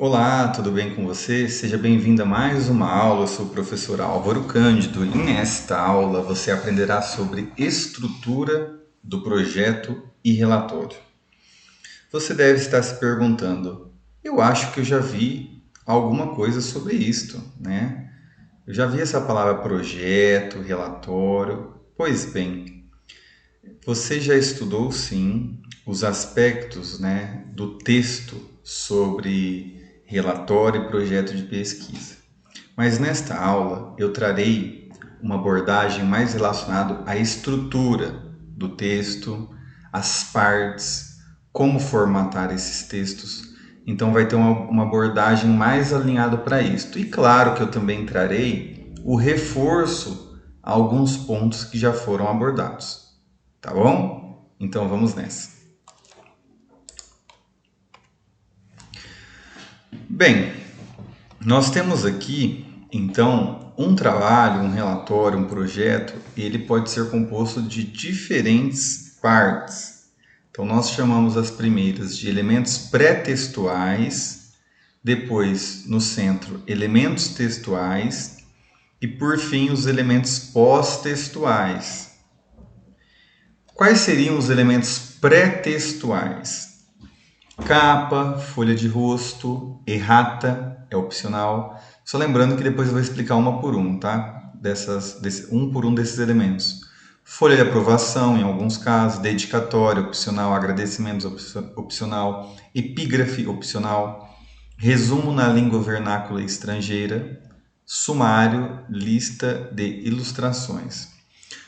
Olá, tudo bem com você? Seja bem-vindo a mais uma aula. Eu sou o professor Álvaro Cândido e nesta aula você aprenderá sobre estrutura do projeto e relatório. Você deve estar se perguntando, eu acho que eu já vi alguma coisa sobre isto, né? Eu já vi essa palavra projeto, relatório. Pois bem, você já estudou sim os aspectos, né, do texto sobre relatório e projeto de pesquisa. Mas nesta aula eu trarei uma abordagem mais relacionada à estrutura do texto, as partes, como formatar esses textos. Então vai ter uma abordagem mais alinhada para isto. E claro que eu também trarei o reforço a alguns pontos que já foram abordados. Tá bom? Então vamos nessa. Bem, nós temos aqui, então, um trabalho, um relatório, um projeto, ele pode ser composto de diferentes partes. Então, nós chamamos as primeiras de elementos pré-textuais, depois, no centro, elementos textuais e, por fim, os elementos pós-textuais. Quais seriam os elementos pré-textuais? Capa, folha de rosto, errata é opcional. Só lembrando que depois eu vou explicar uma por um, tá? Um por um desses elementos. Folha de aprovação, em alguns casos, dedicatória opcional, agradecimentos opcional, epígrafe opcional, resumo na língua vernácula estrangeira, sumário, lista de ilustrações.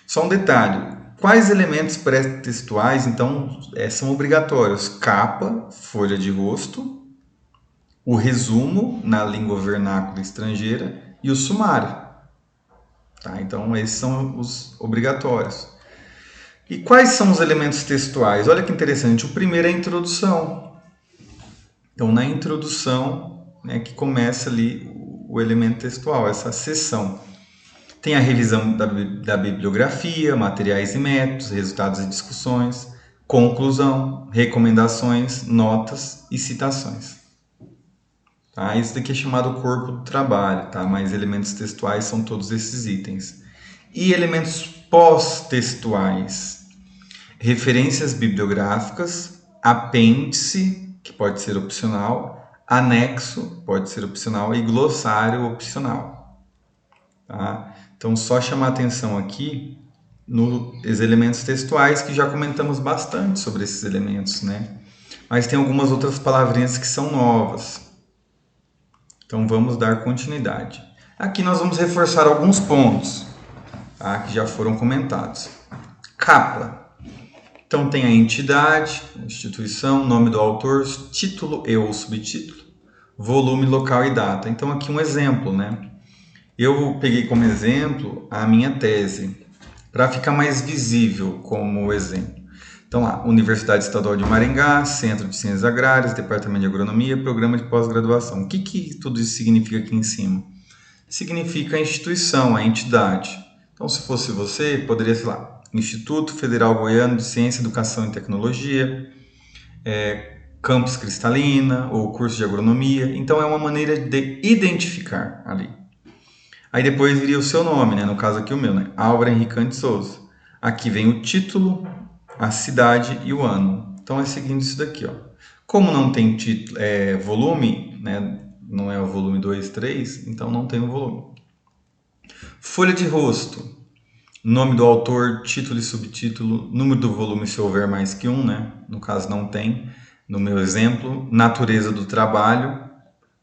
Só um detalhe: quais elementos pré-textuais, então, são obrigatórios? Capa, folha de rosto, o resumo na língua vernácula estrangeira e o sumário. Tá? Então, esses são os obrigatórios. E quais são os elementos textuais? Olha que interessante. O primeiro é a introdução. Então, na introdução, né, que começa ali o elemento textual, essa seção. Tem a revisão da bibliografia, materiais e métodos, resultados e discussões, conclusão, recomendações, notas e citações. Tá? Isso daqui é chamado corpo do trabalho, tá? Mas elementos textuais são todos esses itens. E elementos pós-textuais: referências bibliográficas, apêndice, que pode ser opcional, anexo, pode ser opcional, e glossário opcional. Tá? Então, só chamar atenção aqui nos elementos textuais, que já comentamos bastante sobre esses elementos, né? Mas tem algumas outras palavrinhas que são novas. Então, vamos dar continuidade. Aqui nós vamos reforçar alguns pontos, tá? Que já foram comentados. Capa. Então, tem a entidade, instituição, nome do autor, título e ou subtítulo, volume, local e data. Então, aqui um exemplo, né? Eu peguei como exemplo a minha tese, para ficar mais visível como exemplo. Então lá, Universidade Estadual de Maringá, Centro de Ciências Agrárias, Departamento de Agronomia, Programa de Pós-Graduação. O que tudo isso significa aqui em cima? Significa a instituição, a entidade. Então, se fosse você, poderia, sei lá, Instituto Federal Goiano de Ciência, Educação e Tecnologia, Campus Cristalina, ou curso de agronomia. Então, é uma maneira de identificar ali. Aí depois viria o seu nome, né? No caso aqui o meu, né? Álvaro Henrique de Souza. Aqui vem o título, a cidade e o ano. Então é seguindo isso daqui, ó. Como não tem título, volume, né? Não é o volume 2, 3, então não tem o volume. Folha de rosto. Nome do autor, título e subtítulo, número do volume se houver mais que um, né? No caso não tem. No meu exemplo, natureza do trabalho,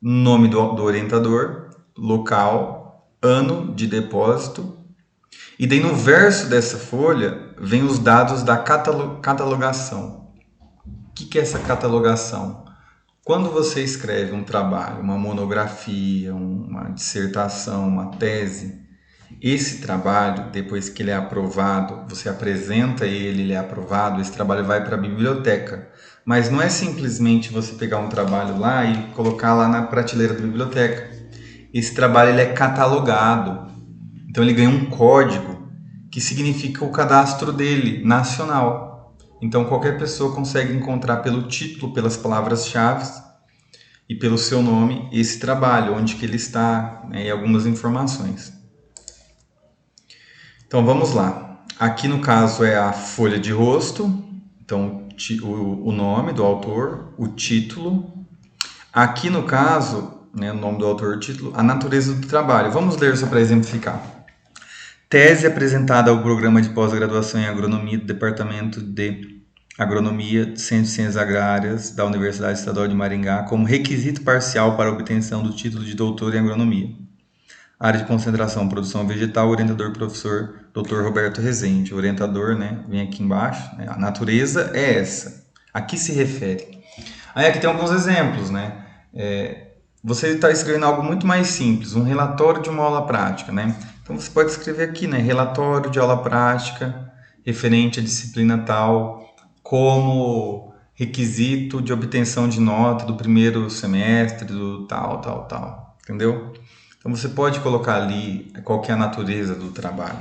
nome do orientador, local, ano de depósito, e daí no verso dessa folha vem os dados da catalogação. O que é essa catalogação? Quando você escreve um trabalho, uma monografia, uma dissertação, uma tese, esse trabalho, depois que ele é aprovado, você apresenta ele é aprovado, esse trabalho vai para a biblioteca. Mas não é simplesmente você pegar um trabalho lá e colocar lá na prateleira da biblioteca. Esse trabalho ele é catalogado, então ele ganha um código que significa o cadastro dele, nacional. Então qualquer pessoa consegue encontrar pelo título, pelas palavras-chave, e pelo seu nome esse trabalho, onde que ele está, né, e algumas informações. Então vamos lá. Aqui no caso é a folha de rosto, então o nome do autor, o título. Aqui no caso, né, o nome do autor, o título, a natureza do trabalho. Vamos ler só para exemplificar. Tese apresentada ao programa de pós-graduação em agronomia do Departamento de Agronomia, Centro de Ciências Agrárias da Universidade Estadual de Maringá como requisito parcial para a obtenção do título de doutor em agronomia. Área de concentração, produção vegetal, orientador professor Dr. Roberto Rezende. O orientador, né, vem aqui embaixo, né, a natureza é essa. Aqui se refere. Aí aqui tem alguns exemplos, né? Você está escrevendo algo muito mais simples, um relatório de uma aula prática, né? Então você pode escrever aqui, né? Relatório de aula prática referente à disciplina tal, como requisito de obtenção de nota do primeiro semestre do tal, entendeu? Então você pode colocar ali qual que é a natureza do trabalho.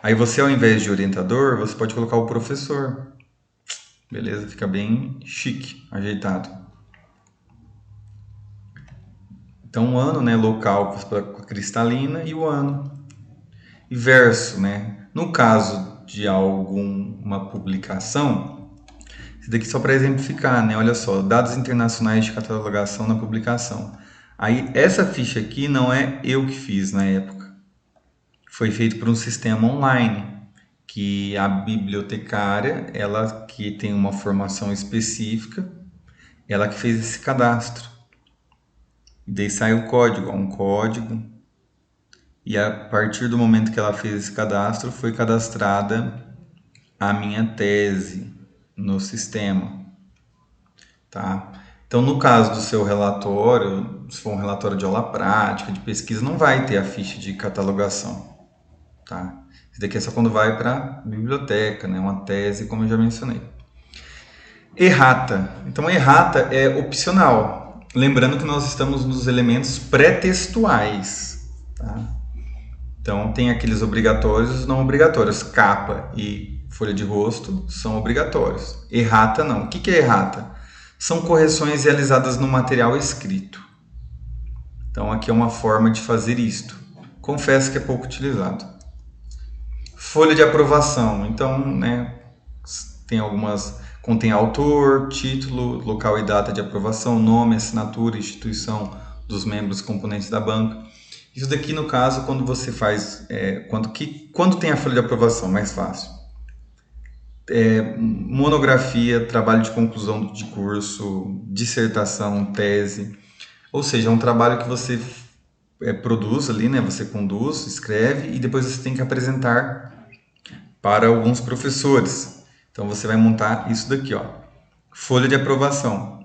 Aí você, ao invés de orientador, você pode colocar o professor. Beleza? Fica bem chique, ajeitado. Então o ano, né, local com a cristalina e o ano. E verso, né? No caso de alguma publicação, isso daqui só para exemplificar, né? Olha só, dados internacionais de catalogação na publicação. Aí essa ficha aqui não é eu que fiz na época. Foi feito por um sistema online, que a bibliotecária, ela que tem uma formação específica, ela que fez esse cadastro. E daí sai o código, um código. E a partir do momento que ela fez esse cadastro, foi cadastrada a minha tese no sistema, tá? Então, no caso do seu relatório, se for um relatório de aula prática, de pesquisa, não vai ter a ficha de catalogação, tá? Isso daqui é só quando vai para a biblioteca, né? Uma tese, como eu já mencionei. Errata. Então, errata é opcional. Lembrando que nós estamos nos elementos pré-textuais, tá? Então, tem aqueles obrigatórios e não obrigatórios. Capa e folha de rosto são obrigatórios. Errata não. O que é errata? São correções realizadas no material escrito. Então, aqui é uma forma de fazer isto. Confesso que é pouco utilizado. Folha de aprovação. Então, né, tem algumas... Contém autor, título, local e data de aprovação, nome, assinatura, instituição dos membros componentes da banca. Isso daqui, no caso, quando você faz... quando tem a folha de aprovação, mais fácil. Monografia, trabalho de conclusão de curso, dissertação, tese. Ou seja, é um trabalho que você produz ali, né? Você conduz, escreve e depois você tem que apresentar para alguns professores. Então você vai montar isso daqui, ó. Folha de aprovação.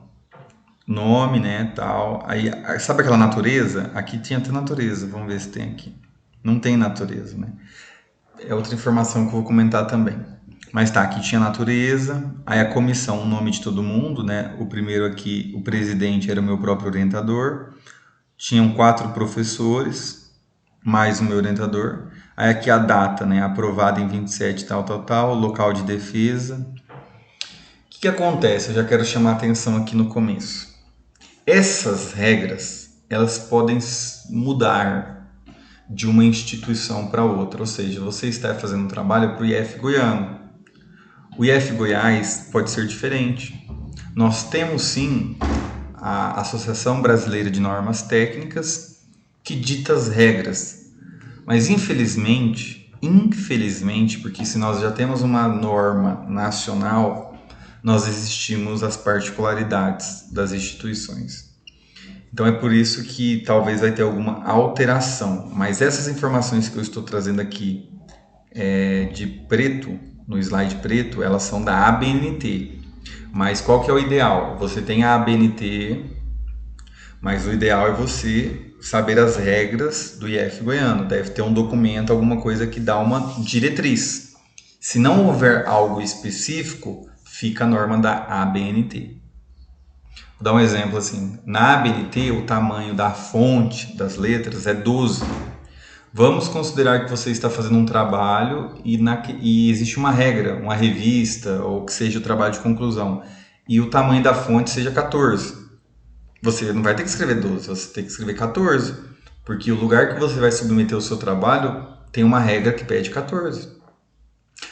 Nome, né, tal. Aí, sabe aquela natureza? Aqui tinha até natureza, vamos ver se tem aqui. Não tem natureza, né? É outra informação que eu vou comentar também. Mas tá, aqui tinha natureza, aí a comissão, o nome de todo mundo, né? O primeiro aqui, o presidente era o meu próprio orientador. Tinham 4 professores, mais o meu orientador. Aí aqui a data, né? Aprovada em 27, tal, local de defesa. O que acontece? Eu já quero chamar a atenção aqui no começo. Essas regras, elas podem mudar de uma instituição para outra. Ou seja, você está fazendo um trabalho para o IF Goiano. O IF Goiás pode ser diferente. Nós temos sim a Associação Brasileira de Normas Técnicas que dita as regras. Mas infelizmente, porque se nós já temos uma norma nacional, nós existimos as particularidades das instituições. Então é por isso que talvez vai ter alguma alteração. Mas essas informações que eu estou trazendo aqui de preto, no slide preto, elas são da ABNT. Mas qual que é o ideal? Você tem a ABNT, mas o ideal é você saber as regras do IF Goiano. Deve ter um documento, alguma coisa que dá uma diretriz. Se não houver algo específico, fica a norma da ABNT. Vou dar um exemplo assim. Na ABNT, o tamanho da fonte das letras é 12. Vamos considerar que você está fazendo um trabalho e existe uma regra, uma revista, ou que seja o trabalho de conclusão, e o tamanho da fonte seja 14. Você não vai ter que escrever 12, você tem que escrever 14. Porque o lugar que você vai submeter o seu trabalho tem uma regra que pede 14.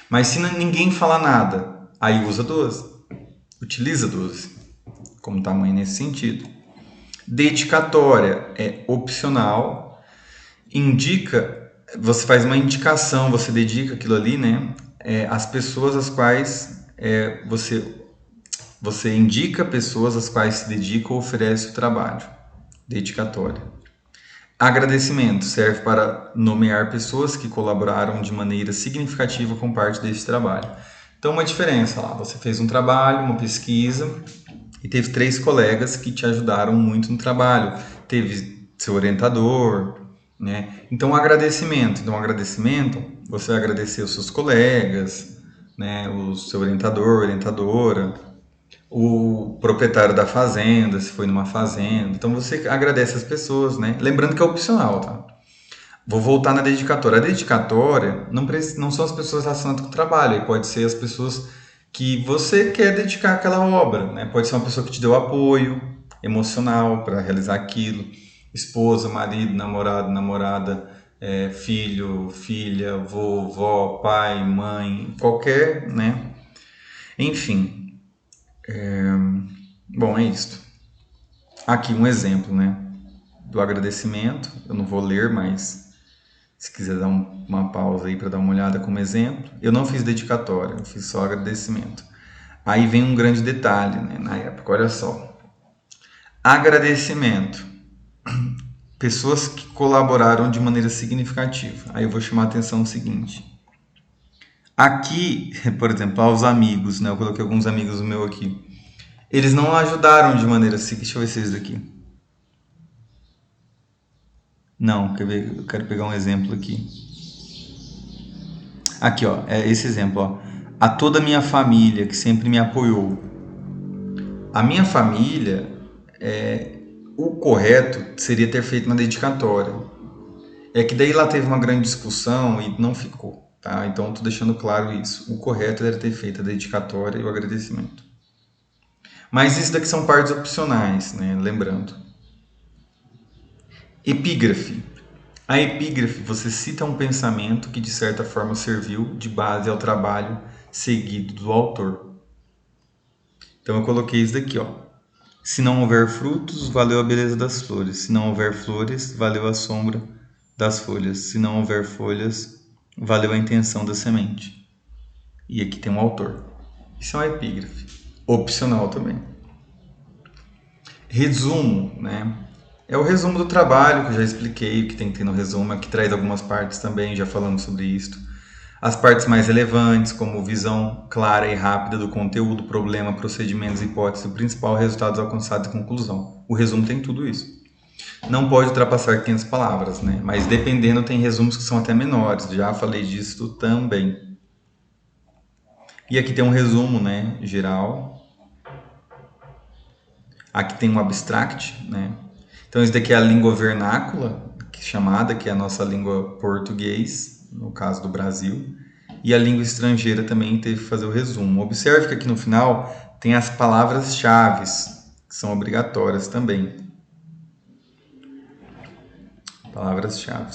Mas se ninguém falar nada, aí usa 12. Utiliza 12 como tamanho nesse sentido. Dedicatória é opcional. Indica, você faz uma indicação, você dedica aquilo ali, né? As pessoas às quais você indica pessoas às quais se dedica ou oferece o trabalho. Dedicatória. Agradecimento serve para nomear pessoas que colaboraram de maneira significativa com parte desse trabalho. Então, uma diferença lá, você fez um trabalho, uma pesquisa, e teve 3 colegas que te ajudaram muito no trabalho. Teve seu orientador, né? Então, agradecimento. Então, agradecimento, você vai agradecer os seus colegas, né? O seu orientador, orientadora, o proprietário da fazenda, se foi numa fazenda. Então você agradece as pessoas, né? Lembrando que é opcional, tá? Vou voltar na dedicatória. A dedicatória não são as pessoas relacionadas com o trabalho, pode ser as pessoas que você quer dedicar aquela obra, né? Pode ser uma pessoa que te deu apoio emocional para realizar aquilo, esposa, marido, namorado, namorada, filho, filha, vovó, pai, mãe, qualquer, né? Enfim, bom, é isso. Aqui um exemplo, né, do agradecimento. Eu não vou ler, mas se quiser dar uma pausa aí para dar uma olhada como exemplo. Eu não fiz dedicatória, eu fiz só agradecimento. Aí vem um grande detalhe, né, na época, olha só. Agradecimento. Pessoas que colaboraram de maneira significativa. Aí eu vou chamar a atenção o seguinte. Aqui, por exemplo, aos amigos, né, eu coloquei alguns amigos meus aqui. Eles não ajudaram de maneira significativa. Deixa eu ver se é isso daqui. Não, quer ver? Eu quero pegar um exemplo aqui. Aqui, ó, é esse exemplo, ó. A toda a minha família que sempre me apoiou. A minha família, o correto seria ter feito uma dedicatória. É que daí lá teve uma grande discussão e não ficou, tá? Então, tô deixando claro isso. O correto era ter feito a dedicatória e o agradecimento. Mas isso daqui são partes opcionais, né? Lembrando. Epígrafe. A epígrafe, você cita um pensamento que de certa forma serviu de base ao trabalho seguido do autor. Então eu coloquei isso daqui, ó. Se não houver frutos, valeu a beleza das flores. Se não houver flores, valeu a sombra das folhas. Se não houver folhas, valeu a intenção da semente. E aqui tem um autor. Isso é uma epígrafe. Opcional também. Resumo, né? É o resumo do trabalho, que eu já expliquei o que tem que ter no resumo, aqui traz algumas partes também, já falamos sobre isso. As partes mais relevantes, como visão clara e rápida do conteúdo, problema, procedimentos, hipóteses, o principal, resultados alcançados e conclusão. O resumo tem tudo isso. Não pode ultrapassar 500 palavras, né? Mas dependendo, tem resumos que são até menores, já falei disso também. E aqui tem um resumo, né, geral. Aqui tem um abstract, né? Então, isso daqui é a língua vernácula, chamada, que é a nossa língua português, no caso do Brasil. E a língua estrangeira também teve que fazer o resumo. Observe que aqui no final tem as palavras-chave, que são obrigatórias também. Palavras-chave.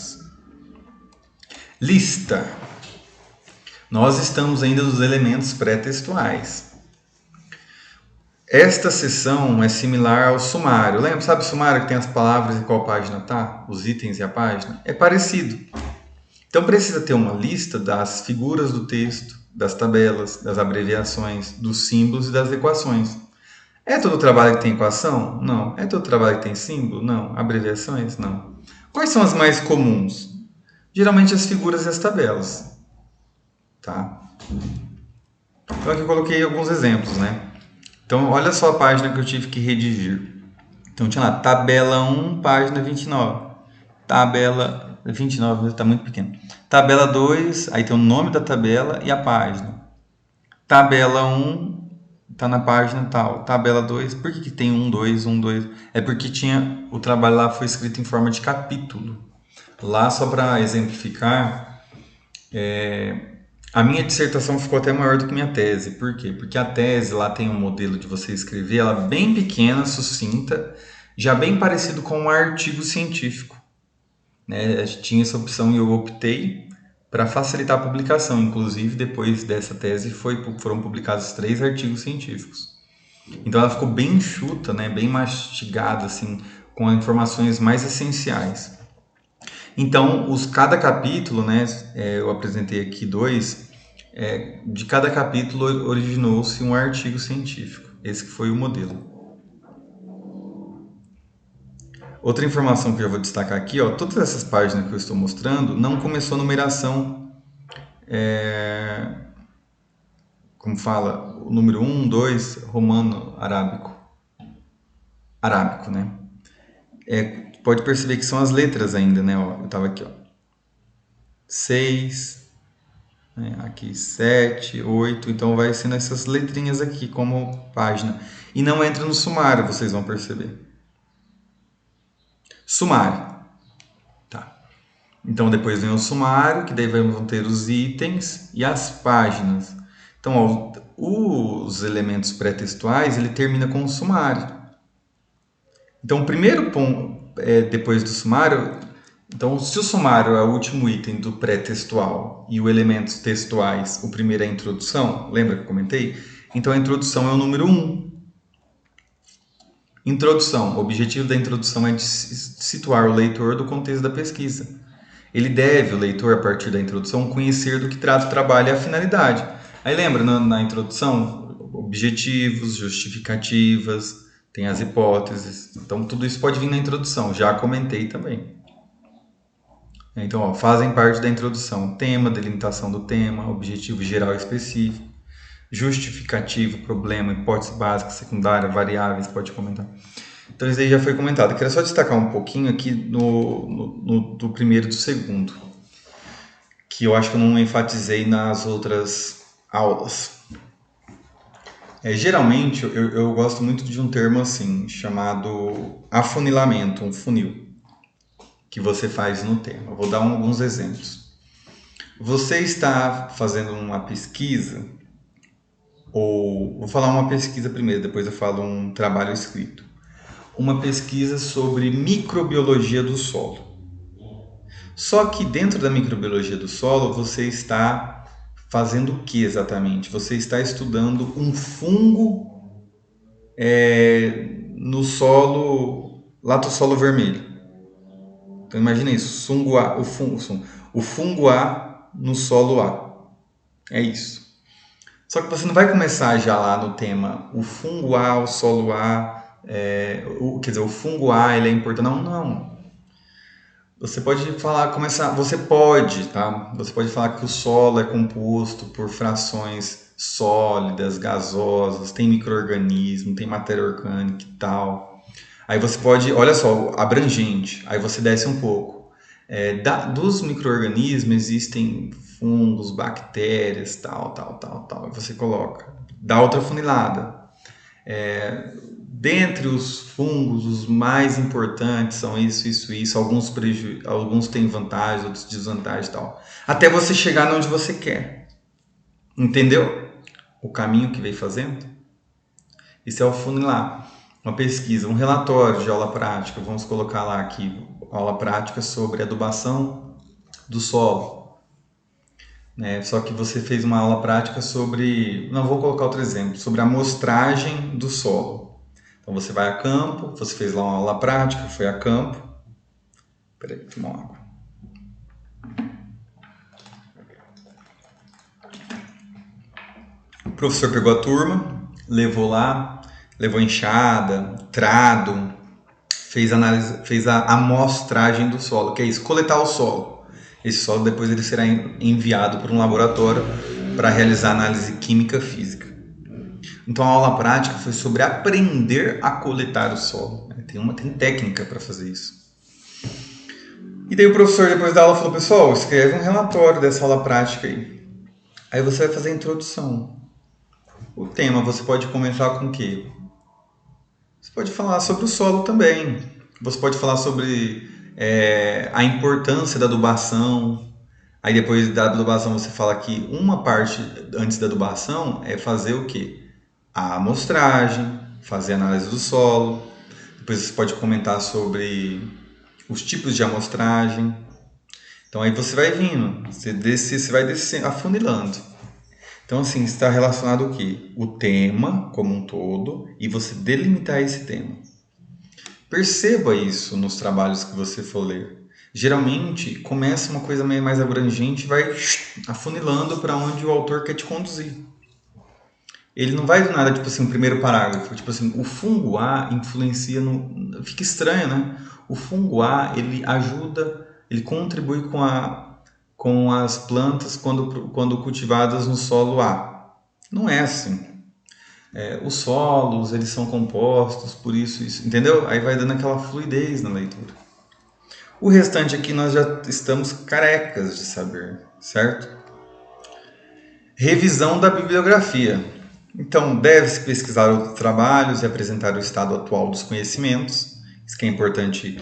Lista. Nós estamos ainda nos elementos pré-textuais. Esta seção é similar ao sumário. Lembra, sabe o sumário que tem as palavras e qual página tá? Os itens e a página? É parecido. Então precisa ter uma lista das figuras do texto, das tabelas, das abreviações, dos símbolos e das equações. É todo trabalho que tem equação? Não. É todo trabalho que tem símbolo? Não. Abreviações? Não. Quais são as mais comuns? Geralmente as figuras e as tabelas. Tá? Então aqui eu coloquei alguns exemplos, né? Então, olha só a página que eu tive que redigir. Então, tinha lá, tabela 1, página 29. Tabela 29, está muito pequeno. Tabela 2, aí tem o nome da tabela e a página. Tabela 1, está na página tal. Tabela 2, por que tem 1, 2, 1, 2? É porque tinha, o trabalho lá foi escrito em forma de capítulo. Lá, só para exemplificar, a minha dissertação ficou até maior do que minha tese. Por quê? Porque a tese lá tem um modelo de você escrever ela bem pequena, sucinta, já bem parecido com um artigo científico, né? Tinha essa opção e eu optei para facilitar a publicação. Inclusive, depois dessa tese foram publicados 3 artigos científicos. Então ela ficou bem enxuta, né? Bem mastigada, assim, com informações mais essenciais. Então, cada capítulo, né? Eu apresentei aqui 2. De cada capítulo originou-se um artigo científico. Esse que foi o modelo. Outra informação que eu já vou destacar aqui, ó, todas essas páginas que eu estou mostrando não começou numeração, como fala, o número 1, 2, romano, arábico, né? Pode perceber que são as letras ainda, né? Ó, eu estava aqui, ó, 6, né? Aqui 7, 8, então vai sendo essas letrinhas aqui como página. E não entra no sumário, vocês vão perceber. Sumário. Tá. Então depois vem o sumário, que daí vão ter os itens e as páginas. Então, ó, os elementos pré-textuais, ele termina com o sumário. Então, o primeiro ponto, depois do sumário, então, se o sumário é o último item do pré-textual e os elementos textuais, o primeiro é a introdução, lembra que eu comentei? Então, a introdução é o número 1. Introdução. O objetivo da introdução é de situar o leitor do contexto da pesquisa. O leitor, a partir da introdução, conhecer do que trata o trabalho e a finalidade. Aí lembra, na introdução, objetivos, justificativas, tem as hipóteses. Então, tudo isso pode vir na introdução. Já comentei também. Então, ó, fazem parte da introdução: tema, delimitação do tema, objetivo geral e específico, justificativo, problema, hipótese básica, secundária, variáveis, pode comentar. Então, isso aí já foi comentado. Eu queria só destacar um pouquinho aqui do primeiro e do segundo, que eu acho que eu não enfatizei nas outras aulas. Geralmente, eu gosto muito de um termo assim, chamado afunilamento, um funil, que você faz no tema. Eu vou dar alguns exemplos. Você está fazendo uma pesquisa, ou vou falar uma pesquisa primeiro, depois eu falo um trabalho escrito. Uma pesquisa sobre microbiologia do solo. Só que dentro da microbiologia do solo, você está fazendo o que exatamente? Você está estudando um fungo no solo, latossolo vermelho. Então imagina isso, o fungo A no solo A. É isso. Só que você não vai começar já lá no tema o fungo A, o solo A, quer dizer, o fungo A ele é importante. Não. Você pode falar que o solo é composto por frações sólidas, gasosas, tem micro-organismo, tem matéria orgânica e tal. Aí você pode, olha só, abrangente, aí você desce um pouco. Dos micro-organismos existem fungos, bactérias, tal. E você coloca, dá outra funilada. Dentre os fungos, os mais importantes são isso. Alguns têm vantagens, outros desvantagens e tal. Até você chegar onde você quer. Entendeu? O caminho que vem fazendo. Isso é o funilar. Uma pesquisa, um relatório de aula prática. Vamos colocar lá aqui, aula prática sobre adubação do solo. Só que você fez uma aula prática sobre, não vou colocar outro exemplo, sobre a amostragem do solo. Então você vai a campo, você fez lá uma aula prática, foi a campo. Peraí, vou tomar uma água. O professor pegou a turma, levou enxada, trado, fez a amostragem do solo, que é isso, coletar o solo. Esse solo depois ele será enviado para um laboratório para realizar análise química física. Então a aula prática foi sobre aprender a coletar o solo. Tem técnica para fazer isso. E daí o professor depois da aula falou: pessoal, escreve um relatório dessa aula prática aí. Aí você vai fazer a introdução. O tema você pode começar com o quê? Você pode falar sobre o solo também. Você pode falar sobre a importância da adubação. Aí depois da adubação você fala que uma parte antes da adubação é fazer o quê? A amostragem, fazer a análise do solo. Depois você pode comentar sobre os tipos de amostragem. Então aí você vai vindo, você vai descendo, afunilando. Então assim, está relacionado o quê? O tema como um todo e você delimitar esse tema. Perceba isso nos trabalhos que você for ler. Geralmente começa uma coisa meio mais abrangente e vai afunilando para onde o autor quer te conduzir. Ele não vai do nada, tipo assim, o primeiro parágrafo, tipo assim, o fungo A influencia no... Fica estranho, né? O fungo A, ele ajuda, ele contribui com as plantas quando cultivadas no solo A. Não é assim. Os solos, eles são compostos, por isso, entendeu? Aí vai dando aquela fluidez na leitura. O restante aqui nós já estamos carecas de saber, certo? Revisão da bibliografia. Então, deve-se pesquisar outros trabalhos e apresentar o estado atual dos conhecimentos. Isso que é importante,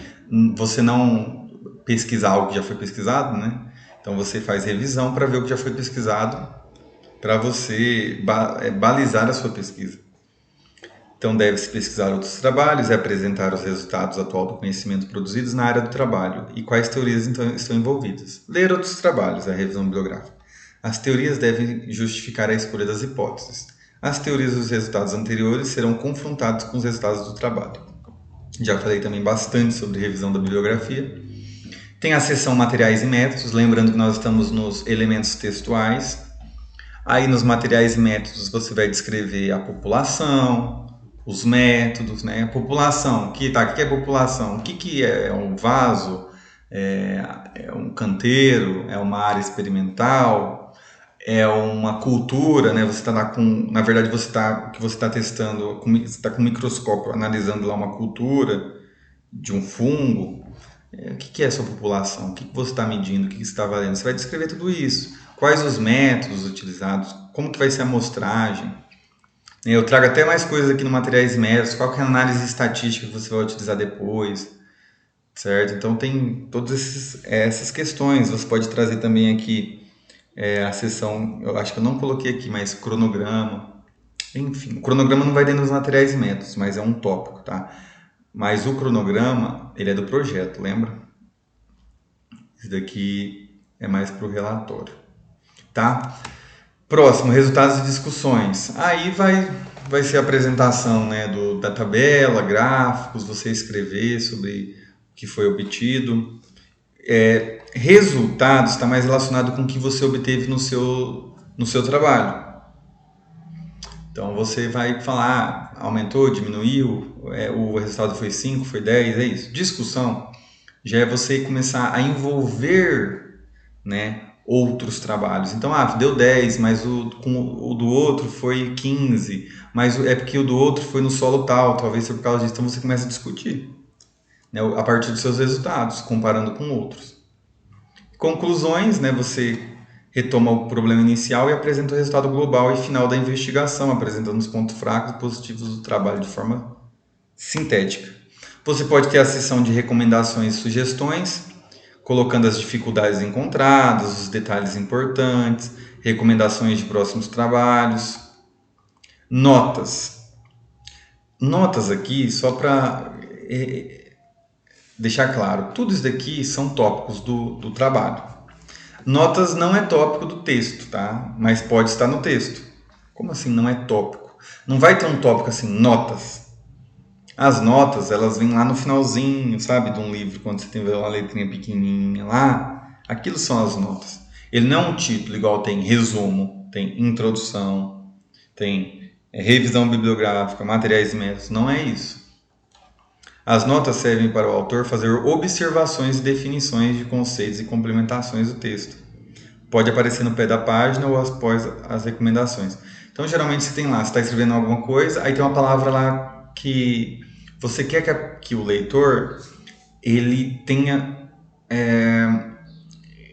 você não pesquisar algo que já foi pesquisado, né? Então, você faz revisão para ver o que já foi pesquisado, para você balizar a sua pesquisa. Então, deve-se pesquisar outros trabalhos e apresentar os resultados atual do conhecimento produzidos na área do trabalho e quais teorias então estão envolvidas. Ler outros trabalhos, a revisão bibliográfica. As teorias devem justificar a escolha das hipóteses. As teorias dos resultados anteriores serão confrontadas com os resultados do trabalho. Já falei também bastante sobre revisão da bibliografia. Tem a seção materiais e métodos, lembrando que nós estamos nos elementos textuais. Aí nos materiais e métodos você vai descrever a população, os métodos, né? A população, o que é população? O que é? É um vaso? É um canteiro? É uma área experimental? É uma cultura, né? Você está na verdade o que você está testando, você está com um microscópio analisando lá uma cultura de um fungo. O que é essa população? O que você está medindo? O que está valendo? Você vai descrever tudo isso. Quais os métodos utilizados? Como que vai ser a amostragem? Eu trago até mais coisas aqui no Materiais e Métodos. Qual que é a análise estatística que você vai utilizar depois? Certo? Então tem todas essas questões. Você pode trazer também aqui a seção, eu acho que eu não coloquei aqui, mas cronograma. Enfim, o cronograma não vai dentro dos Materiais e Métodos, mas é um tópico, tá? Mas o cronograma, ele é do projeto, lembra? Esse daqui é mais para o relatório, tá? Próximo, resultados e discussões. Aí vai ser a apresentação, né, da tabela, gráficos, você escrever sobre o que foi obtido. Resultados está mais relacionado com o que você obteve no seu trabalho. Então você vai falar, aumentou, diminuiu, o resultado foi 5, foi 10, é isso. Discussão já é você começar a envolver, né, outros trabalhos. Então, deu 10, mas o do outro foi 15, mas é porque o do outro foi no solo tal, talvez seja por causa disso. Então você começa a discutir, né, a partir dos seus resultados, comparando com outros. Conclusões, né, você retoma o problema inicial e apresenta o resultado global e final da investigação, apresentando os pontos fracos e positivos do trabalho de forma sintética. Você pode ter a seção de recomendações e sugestões, colocando as dificuldades encontradas, os detalhes importantes, recomendações de próximos trabalhos. Notas. Notas aqui, só para deixar claro, tudo isso daqui são tópicos do trabalho. Notas não é tópico do texto, tá? Mas pode estar no texto. Como assim não é tópico? Não vai ter um tópico assim, notas. As notas, elas vêm lá no finalzinho, sabe, de um livro, quando você tem uma letrinha pequenininha lá. Aquilo são as notas. Ele não é um título igual tem resumo, tem introdução, tem revisão bibliográfica, materiais e métodos. Não é isso. As notas servem para o autor fazer observações e definições de conceitos e complementações do texto. Pode aparecer no pé da página ou após as recomendações. Então, geralmente, você tem lá, você está escrevendo alguma coisa, aí tem uma palavra lá que você quer que o leitor ele tenha,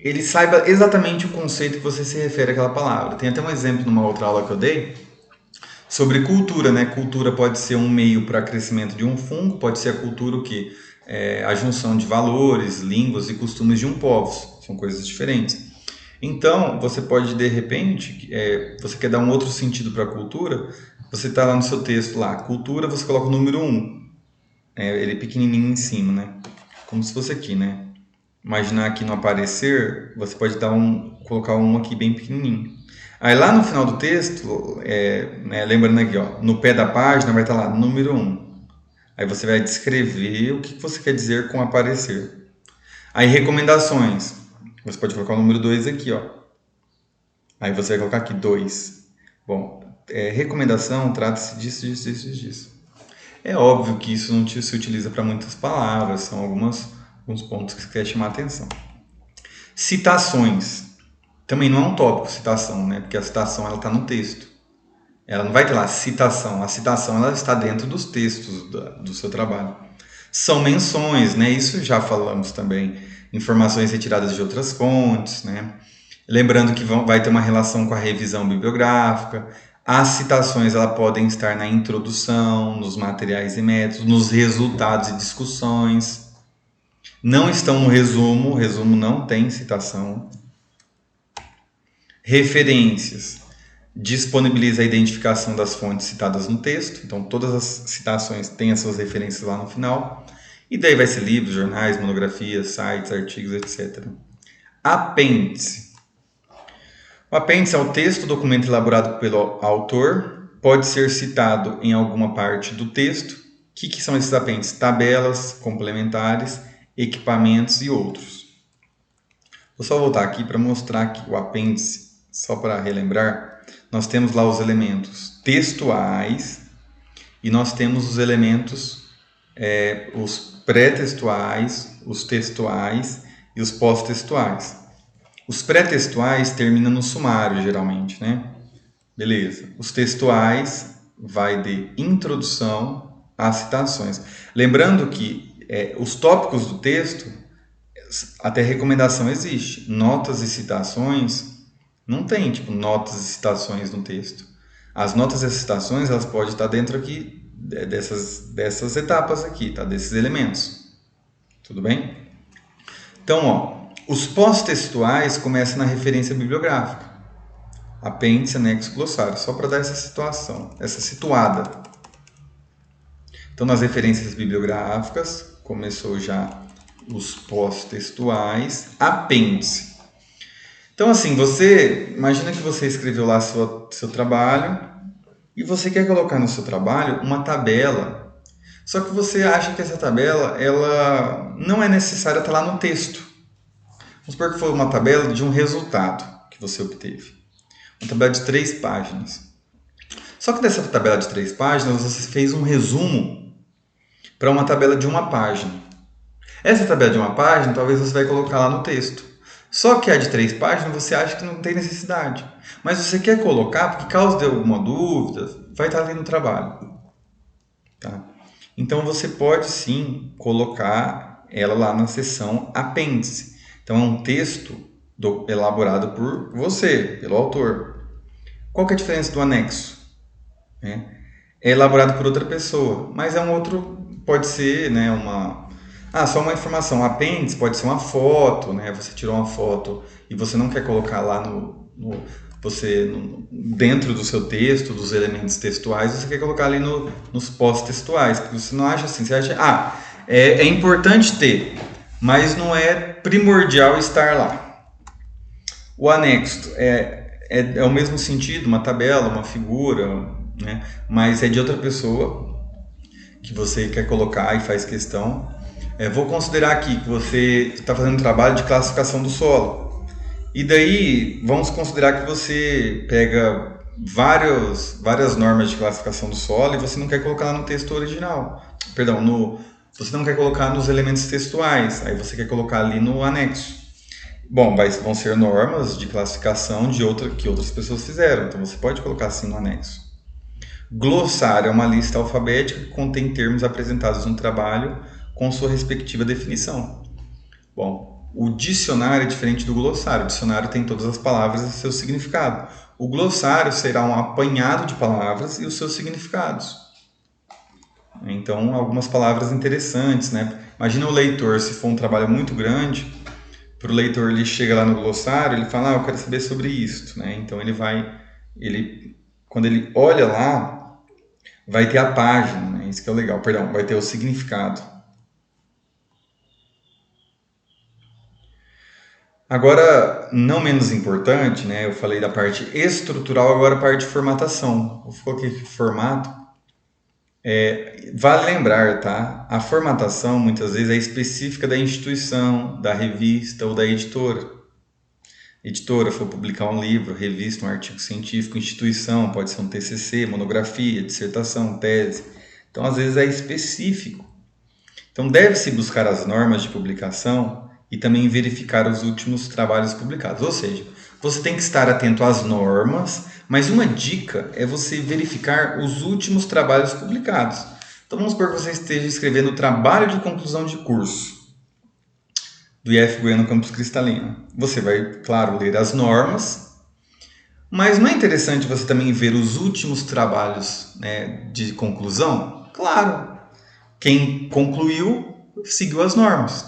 ele saiba exatamente o conceito que você se refere àquela palavra. Tem até um exemplo numa outra aula que eu dei sobre cultura, né? Cultura pode ser um meio para crescimento de um fungo, pode ser a cultura o quê? A junção de valores, línguas e costumes de um povo. São coisas diferentes. Então, você pode, de repente, você quer dar um outro sentido para a cultura, você está lá no seu texto, lá, cultura, você coloca o número 1. ele é pequenininho em cima, né? Como se fosse aqui, né? Imaginar aqui no aparecer, você pode colocar um aqui bem pequenininho. Aí lá no final do texto, lembrando aqui, ó, no pé da página vai estar lá, número 1. Aí você vai descrever o que você quer dizer com aparecer. Aí recomendações. Você pode colocar o número 2 aqui, ó. Aí você vai colocar aqui 2. Bom, recomendação trata-se disso. É óbvio que isso não se utiliza para muitas palavras, são alguns pontos que você quer chamar a atenção. Citações. Também não é um tópico citação, né? Porque a citação ela está no texto. Ela não vai ter lá citação. A citação ela está dentro dos textos do seu trabalho. São menções, né? Isso já falamos também. Informações retiradas de outras fontes, né? Lembrando que vai ter uma relação com a revisão bibliográfica. As citações elas podem estar na introdução, nos materiais e métodos, nos resultados e discussões. Não estão no resumo, o resumo não tem citação. Referências. Disponibiliza a identificação das fontes citadas no texto. Então, todas as citações têm as suas referências lá no final. E daí vai ser livros, jornais, monografias, sites, artigos, etc. Apêndice. O apêndice é o texto, documento elaborado pelo autor. Pode ser citado em alguma parte do texto. O que são esses apêndices? Tabelas, complementares, equipamentos e outros. Vou só voltar aqui para mostrar que o apêndice, só para relembrar, nós temos lá os elementos textuais e nós temos os elementos, os pré-textuais, os textuais e os pós-textuais. Os pré-textuais terminam no sumário, geralmente, né? Beleza. Os textuais vai de introdução às citações. Lembrando que os tópicos do texto, até recomendação existe. Notas e citações não tem, tipo, notas e citações no texto. As notas e citações, elas podem estar dentro aqui dessas etapas aqui, tá? Desses elementos. Tudo bem? Então, ó, os pós-textuais começam na referência bibliográfica. Apêndice, anexo, glossário. Só para dar essa situação, essa situada. Então, nas referências bibliográficas, começou já os pós-textuais. Apêndice. Então, assim, imagina que você escreveu lá seu trabalho e você quer colocar no seu trabalho uma tabela, só que você acha que essa tabela ela não é necessária estar lá no texto. Vamos supor que foi uma tabela de um resultado que você obteve. Uma tabela de 3 páginas. Só que dessa tabela de 3 páginas, você fez um resumo para uma tabela de 1 página. Essa tabela de 1 página, talvez você vai colocar lá no texto. Só que a de 3 páginas você acha que não tem necessidade. Mas você quer colocar, porque caso dê alguma dúvida, vai estar ali no trabalho. Tá? Então você pode sim colocar ela lá na seção apêndice. Então é um texto elaborado por você, pelo autor. Qual que é a diferença do anexo? É elaborado por outra pessoa, mas é um outro, pode ser, né, só uma informação. Apêndice pode ser uma foto, né? Você tirou uma foto e você não quer colocar lá dentro do seu texto, dos elementos textuais, você quer colocar ali nos pós-textuais, porque você não acha assim, você acha, é importante ter, mas não é primordial estar lá. O anexo é o mesmo sentido, uma tabela, uma figura, né? Mas é de outra pessoa que você quer colocar e faz questão. Vou considerar aqui que você está fazendo um trabalho de classificação do solo. E daí, vamos considerar que você pega várias normas de classificação do solo e você não quer colocar lá no texto original. Perdão, você não quer colocar nos elementos textuais, aí você quer colocar ali no anexo. Bom, vão ser normas de classificação que outras pessoas fizeram, então você pode colocar assim no anexo. Glossário é uma lista alfabética que contém termos apresentados no trabalho com sua respectiva definição. Bom, o dicionário é diferente do glossário. O dicionário tem todas as palavras e seu significado. O glossário será um apanhado de palavras e os seus significados. Então, algumas palavras interessantes, né? Imagina o leitor, se for um trabalho muito grande, para o leitor ele chega lá no glossário, ele fala, eu quero saber sobre isso, né? Então quando ele olha lá, vai ter a página, né? Isso que é o legal. Perdão, vai ter o significado. Agora, não menos importante, né? Eu falei da parte estrutural, agora a parte de formatação. Eu coloquei aqui formato. Vale lembrar, tá? A formatação muitas vezes é específica da instituição, da revista ou da editora. Editora for publicar um livro, revista, um artigo científico, instituição, pode ser um TCC, monografia, dissertação, tese. Então, às vezes é específico. Então, deve-se buscar as normas de publicação e também verificar os últimos trabalhos publicados. Ou seja, você tem que estar atento às normas, mas uma dica é você verificar os últimos trabalhos publicados. Então, vamos supor que você esteja escrevendo o trabalho de conclusão de curso do IF Goiano Campus Cristalino. Você vai, claro, ler as normas, mas não é interessante você também ver os últimos trabalhos, né, de conclusão? Claro, quem concluiu seguiu as normas.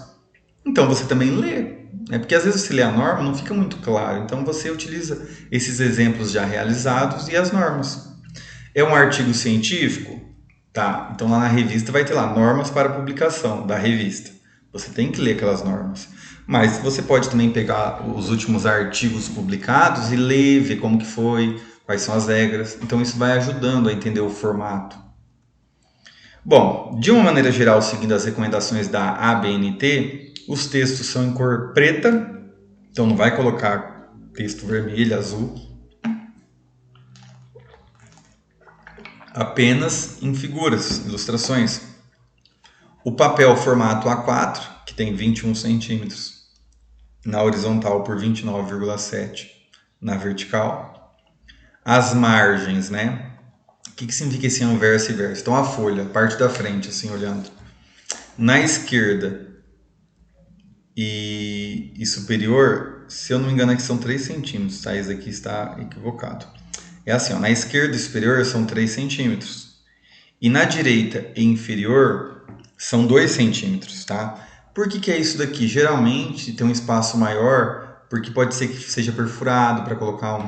Então você também lê, né? Porque às vezes você lê a norma não fica muito claro. Então você utiliza esses exemplos já realizados e as normas. É um artigo científico? Tá. Então lá na revista vai ter lá normas para publicação da revista. Você tem que ler aquelas normas. Mas você pode também pegar os últimos artigos publicados e ler, ver como que foi, quais são as regras. Então isso vai ajudando a entender o formato. Bom, de uma maneira geral, seguindo as recomendações da ABNT, os textos são em cor preta, então não vai colocar texto vermelho, azul. Apenas em figuras, ilustrações. O papel formato A4, que tem 21 centímetros na horizontal por 29,7 na vertical. As margens, né? O que significa esse anverso e verso? Então a folha, parte da frente, assim, olhando. Na esquerda e superior, se eu não me engano aqui são 3 centímetros, tá? Esse aqui está equivocado. É assim, ó, na esquerda e superior são 3 centímetros. E na direita e inferior são 2 centímetros, tá? Por que é isso daqui? Geralmente tem um espaço maior, porque pode ser que seja perfurado para colocar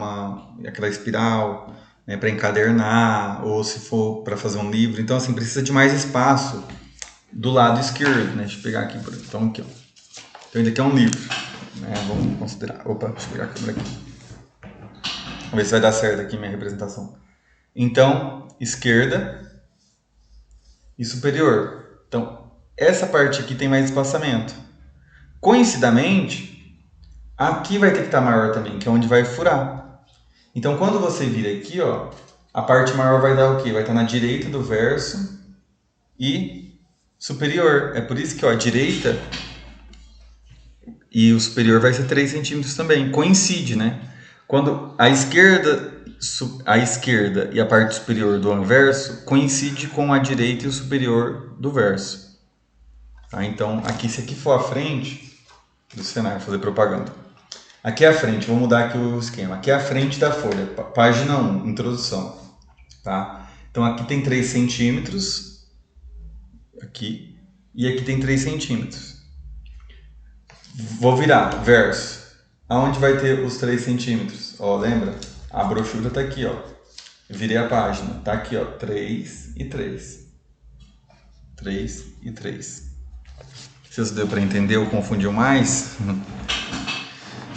aquela espiral, né, para encadernar, ou se for para fazer um livro. Então, assim, precisa de mais espaço do lado esquerdo, né? Deixa eu pegar aqui, então aqui, ó. Então, esse aqui é um livro, né? Vamos considerar. Opa, deixa eu pegar a câmera aqui. Vamos ver se vai dar certo aqui minha representação. Então, esquerda e superior. Então, essa parte aqui tem mais espaçamento. Coincidentemente, aqui vai ter que estar maior também, que é onde vai furar. Então, quando você vira aqui, ó, a parte maior vai dar o quê? Vai estar na direita do verso e superior. É por isso que, ó, a direita e o superior vai ser 3 centímetros também. Coincide, né? Quando a esquerda e a parte superior do anverso coincide com a direita e o superior do verso. Tá? Então, aqui, se aqui for a frente do cenário, fazer propaganda. Aqui é a frente, vou mudar aqui o esquema. Aqui é a frente da folha, página 1, introdução. Tá? Então, aqui tem 3 centímetros, aqui, e aqui tem 3 centímetros. Vou virar, verso. Aonde vai ter os 3 centímetros? Ó, lembra? A brochura tá aqui, ó. Eu virei a página. Tá aqui, ó. 3 e 3. 3 e 3. Se isso deu para entender ou confundiu mais?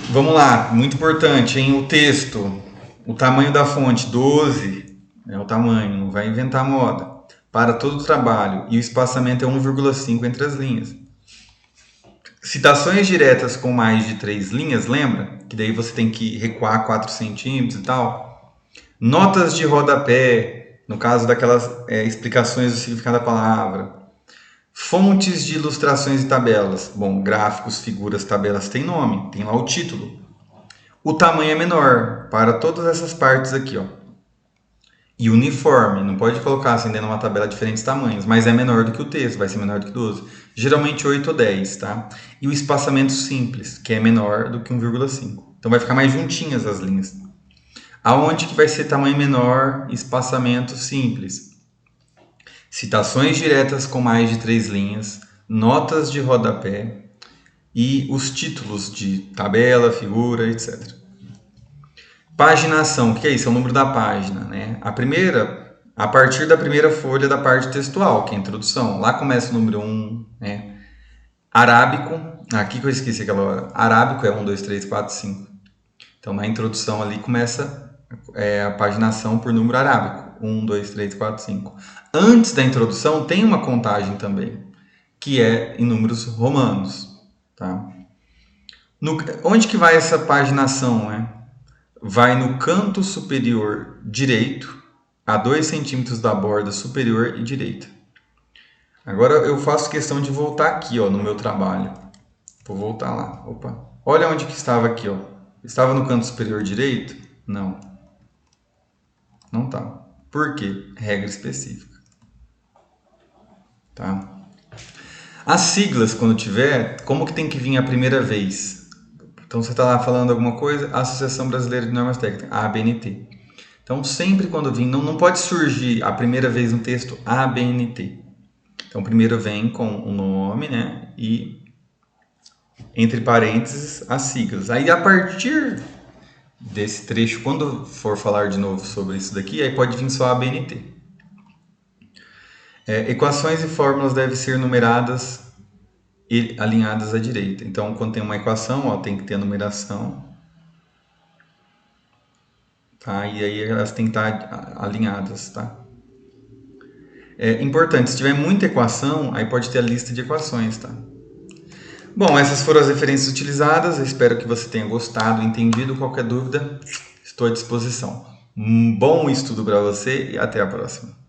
Vamos lá. Muito importante, hein? O texto. O tamanho da fonte, 12. É o tamanho. Não vai inventar moda. Para todo o trabalho. E o espaçamento é 1,5 entre as linhas. Citações diretas com mais de 3 linhas, lembra? Que daí você tem que recuar 4 centímetros e tal. Notas de rodapé, no caso daquelas explicações do significado da palavra. Fontes de ilustrações e tabelas. Bom, gráficos, figuras, tabelas tem nome, tem lá o título. O tamanho é menor para todas essas partes aqui, ó. E uniforme, não pode colocar assim dentro de uma tabela diferentes tamanhos, mas é menor do que o texto, vai ser menor do que 12. Geralmente 8 ou 10, tá? E o espaçamento simples, que é menor do que 1,5. Então vai ficar mais juntinhas as linhas. Aonde que vai ser tamanho menor, espaçamento simples? Citações diretas com mais de 3 linhas, notas de rodapé e os títulos de tabela, figura, etc. Paginação, o que é isso? É o número da página, né? A primeira a partir da primeira folha da parte textual, que é a introdução. Lá começa o número 1, né? Arábico, aqui que eu esqueci aquela hora. Arábico é 1, 2, 3, 4, 5. Então, na introdução ali começa a paginação por número arábico. 1, 2, 3, 4, 5. Antes da introdução tem uma contagem também, que é em números romanos. Tá? Onde que vai essa paginação? Né? Vai no canto superior direito, a 2 centímetros da borda superior e direita. Agora eu faço questão de voltar aqui, ó, no meu trabalho. Vou voltar lá. Opa. Olha onde que estava aqui, ó. Estava no canto superior direito? Não. Não estava. Por quê? Regra específica. Tá? As siglas, quando tiver, como que tem que vir a primeira vez? Então você está lá falando alguma coisa, Associação Brasileira de Normas Técnicas, ABNT. Então sempre quando vir, não pode surgir a primeira vez no texto ABNT. Então primeiro vem com o nome, né? E entre parênteses as siglas. Aí a partir desse trecho, quando for falar de novo sobre isso daqui, aí pode vir só a ABNT. Equações e fórmulas devem ser numeradas e alinhadas à direita. Então, quando tem uma equação, ó, tem que ter a numeração. Tá? E aí elas têm que estar alinhadas. Tá? É importante, se tiver muita equação, aí pode ter a lista de equações. Tá? Bom, essas foram as referências utilizadas. Eu espero que você tenha gostado, entendido. Qualquer dúvida, estou à disposição. Um bom estudo para você e até a próxima.